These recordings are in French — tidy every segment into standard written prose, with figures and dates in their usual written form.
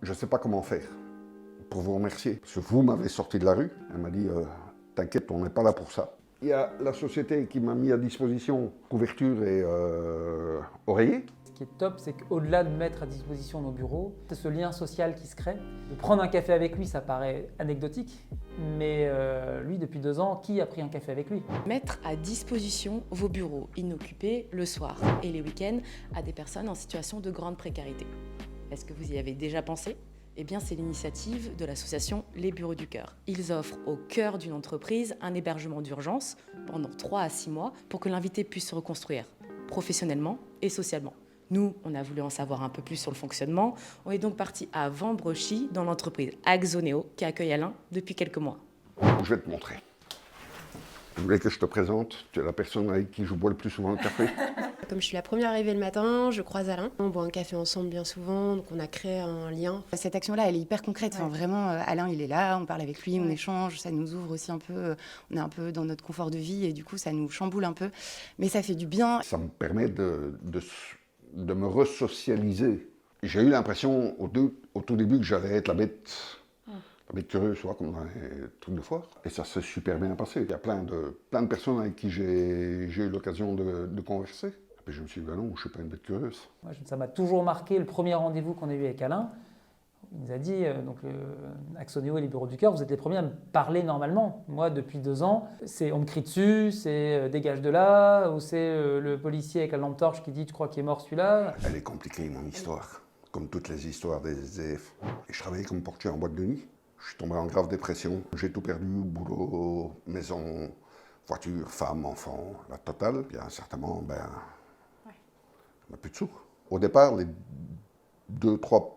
Je ne sais pas comment faire pour vous remercier. Parce que vous m'avez sorti de la rue. Elle m'a dit, t'inquiète, on n'est pas là pour ça. Il y a la société qui m'a mis à disposition couverture et oreiller. Ce qui est top, c'est qu'au-delà de mettre à disposition nos bureaux, c'est ce lien social qui se crée. De prendre un café avec lui, ça paraît anecdotique, mais lui, depuis 2 ans, qui a pris un café avec lui? Mettre à disposition vos bureaux inoccupés le soir et les week-ends à des personnes en situation de grande précarité. Est-ce que vous y avez déjà pensé ? Eh bien, c'est l'initiative de l'association Les Bureaux du Cœur. Ils offrent au cœur d'une entreprise un hébergement d'urgence pendant 3 à 6 mois pour que l'invité puisse se reconstruire professionnellement et socialement. Nous, on a voulu en savoir un peu plus sur le fonctionnement. On est donc parti à Vambrechy dans l'entreprise Axoneo qui accueille Alain depuis quelques mois. Je vais te montrer. Vous voulez que je te présente? Tu es la personne avec qui je bois le plus souvent le café. Comme je suis la première arrivée le matin, je croise Alain. On boit un café ensemble bien souvent, donc on a créé un lien. Cette action-là, elle est hyper concrète. Enfin, vraiment, Alain, il est là, on parle avec lui, on échange, ça nous ouvre aussi un peu. On est un peu dans notre confort de vie et du coup, ça nous chamboule un peu. Mais ça fait du bien. Ça me permet de me resocialiser. J'ai eu l'impression au tout début que j'allais être la bête curieuse, comme dans les trucs de foire. Et ça s'est super bien passé. Il y a plein de personnes avec qui j'ai eu l'occasion de converser. Et puis je me suis dit, ben non, je ne suis pas une bête curieuse. Moi, ça m'a toujours marqué le premier rendez-vous qu'on a eu avec Alain. Il nous a dit, Axoneo et les Bureaux du Cœur, vous êtes les premiers à me parler normalement. Moi, depuis 2 ans, on me crie dessus, c'est dégage de là, ou c'est le policier avec la lampe torche qui dit, tu crois qu'il est mort celui-là? Elle est compliquée, mon histoire, comme toutes les histoires des SDF. Et je travaillais comme portier en boîte de nuit. Je suis tombé en grave dépression. J'ai tout perdu, boulot, maison, voiture, femme, enfant, la totale. Puis à un certain moment, on n'a plus de sous. Au départ, les 2-3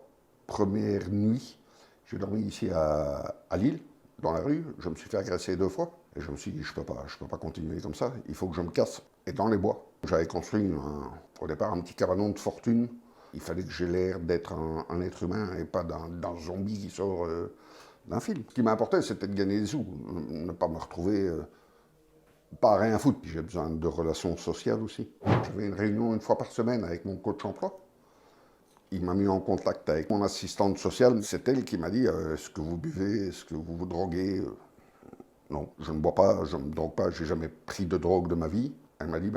premières nuits, j'ai dormi ici à Lille, dans la rue. Je me suis fait agresser 2 fois. Et je me suis dit, je peux pas continuer comme ça. Il faut que je me casse. Et dans les bois, j'avais construit au départ un petit cabanon de fortune. Il fallait que j'ai l'air d'être un être humain et pas d'un zombie qui sort d'un film. Ce qui m'importait, c'était de gagner des sous, ne pas me retrouver pas à rien foutre. Puis j'ai besoin de relations sociales aussi. J'avais une réunion 1 fois par semaine avec mon coach emploi. Il m'a mis en contact avec mon assistante sociale. C'est elle qui m'a dit, est-ce que vous buvez, est-ce que vous vous droguez? Non, je ne bois pas, je ne me drogue pas, j'ai jamais pris de drogue de ma vie. Elle m'a dit,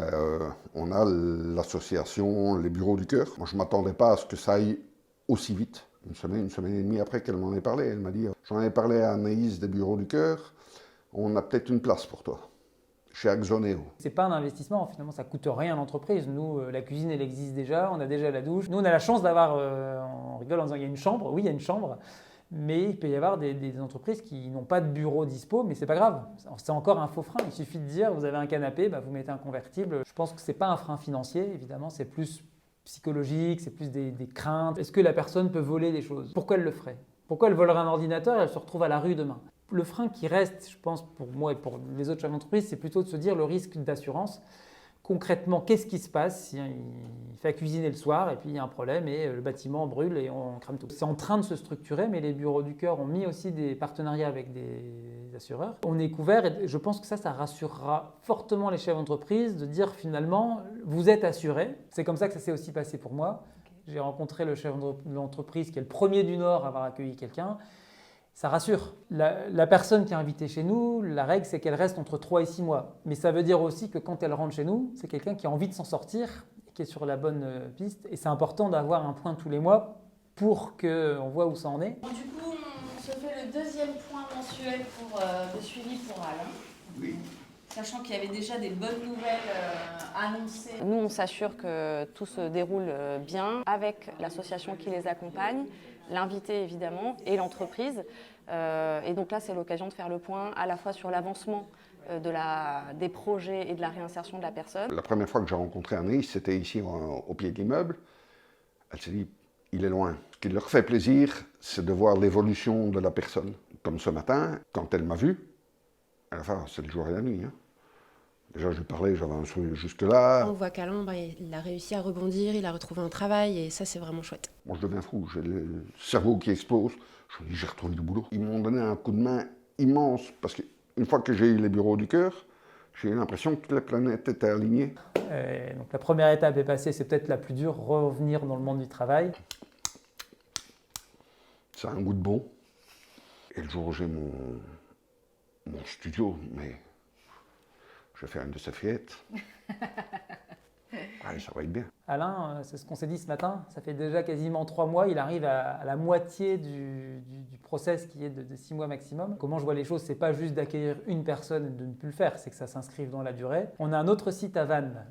on a l'association Les Bureaux du Cœur. Moi, je ne m'attendais pas à ce que ça aille aussi vite. Une semaine et demie après qu'elle m'en ait parlé, elle m'a dit, j'en ai parlé à Anaïs des Bureaux du Cœur, on a peut-être une place pour toi, chez Axoneo. C'est pas un investissement, finalement, ça coûte rien à l'entreprise. Nous, la cuisine, elle existe déjà, on a déjà la douche. Nous, on a la chance d'avoir, on rigole en disant, il y a une chambre, oui, il y a une chambre. Mais il peut y avoir des entreprises qui n'ont pas de bureau dispo, mais c'est pas grave. C'est encore un faux frein. Il suffit de dire, vous avez un canapé, vous mettez un convertible. Je pense que c'est pas un frein financier, évidemment, c'est plus psychologique, c'est plus des craintes. Est-ce que la personne peut voler des choses? Pourquoi elle le ferait? Pourquoi elle volerait un ordinateur et elle se retrouve à la rue demain? Le frein qui reste, je pense, pour moi et pour les autres chefs d'entreprise, c'est plutôt de se dire le risque d'assurance. Concrètement, qu'est-ce qui se passe si il fait à cuisiner le soir et puis il y a un problème et le bâtiment brûle et on crame tout? C'est en train de se structurer, mais les Bureaux du Cœur ont mis aussi des partenariats avec des assureurs. On est couvert et je pense que ça rassurera fortement les chefs d'entreprise de dire finalement, vous êtes assurés. C'est comme ça que ça s'est aussi passé pour moi. J'ai rencontré le chef de l'entreprise qui est le premier du Nord à avoir accueilli quelqu'un. Ça rassure. La personne qui est invitée chez nous, la règle, c'est qu'elle reste entre 3 et 6 mois. Mais ça veut dire aussi que quand elle rentre chez nous, c'est quelqu'un qui a envie de s'en sortir, qui est sur la bonne piste. Et c'est important d'avoir un point tous les mois pour qu'on voit où ça en est. Du coup, on se fait le 2e point mensuel de suivi pour Alain. Oui. Sachant qu'il y avait déjà des bonnes nouvelles annoncées. Nous, on s'assure que tout se déroule bien avec l'association qui les accompagne, l'invité évidemment et l'entreprise. Et donc là, c'est l'occasion de faire le point à la fois sur l'avancement des projets et de la réinsertion de la personne. La première fois que j'ai rencontré Anaïs, c'était ici au pied de l'immeuble. Elle s'est dit, il est loin. Ce qui leur fait plaisir, c'est de voir l'évolution de la personne. Comme ce matin, quand elle m'a vu, enfin, c'est le jour et la nuit. Déjà, je lui parlais, j'avais un sourire jusque-là. On voit qu'Alain, il a réussi à rebondir, il a retrouvé un travail et ça, c'est vraiment chouette. Moi, je deviens fou, j'ai le cerveau qui explose. Je me dis, j'ai retrouvé du boulot. Ils m'ont donné un coup de main immense parce qu'une fois que j'ai eu les Bureaux du Cœur, j'ai eu l'impression que toutes les planètes étaient alignées. Donc la première étape est passée, c'est peut-être la plus dure, revenir dans le monde du travail. Ça a un goût de bon. Et le jour où j'ai mon studio, mais je vais faire une de ces fêtes. Allez, ça va être bien. Alain, c'est ce qu'on s'est dit ce matin, ça fait déjà quasiment 3 mois, il arrive à la moitié du process qui est de 6 mois maximum. Comment je vois les choses, c'est pas juste d'accueillir une personne et de ne plus le faire, c'est que ça s'inscrive dans la durée. On a un autre site à Vannes.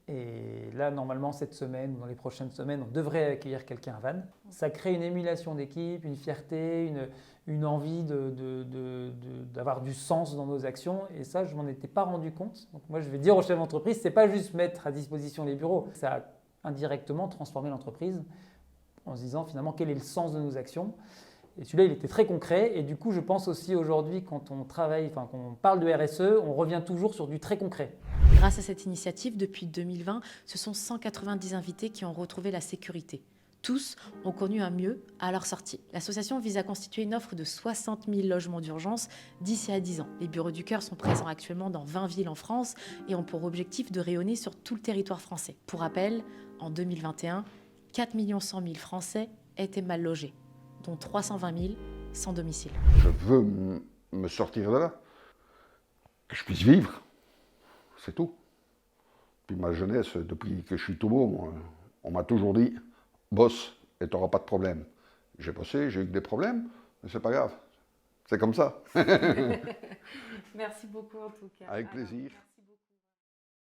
Et là, normalement, cette semaine ou dans les prochaines semaines, on devrait accueillir quelqu'un à Vannes. Ça crée une émulation d'équipe, une fierté, une envie d'avoir du sens dans nos actions. Et ça, je ne m'en étais pas rendu compte. Donc moi, je vais dire aux chefs d'entreprise, ce n'est pas juste mettre à disposition les bureaux. Ça a indirectement transformé l'entreprise en se disant finalement quel est le sens de nos actions. Et celui-là, il était très concret. Et du coup, je pense aussi aujourd'hui, quand on travaille, quand on parle de RSE, on revient toujours sur du très concret. Grâce à cette initiative, depuis 2020, ce sont 190 invités qui ont retrouvé la sécurité. Tous ont connu un mieux à leur sortie. L'association vise à constituer une offre de 60 000 logements d'urgence d'ici à 10 ans. Les bureaux du cœur sont présents actuellement dans 20 villes en France et ont pour objectif de rayonner sur tout le territoire français. Pour rappel, en 2021, 4 100 000 Français étaient mal logés, dont 320 000 sans domicile. Je veux me sortir de là, que je puisse vivre, c'est tout. Puis ma jeunesse, depuis que je suis tout beau, on m'a toujours dit « bosse et tu n'auras pas de problème ». J'ai bossé, j'ai eu des problèmes, mais c'est pas grave, c'est comme ça. Merci beaucoup en tout cas. Avec plaisir. Alors,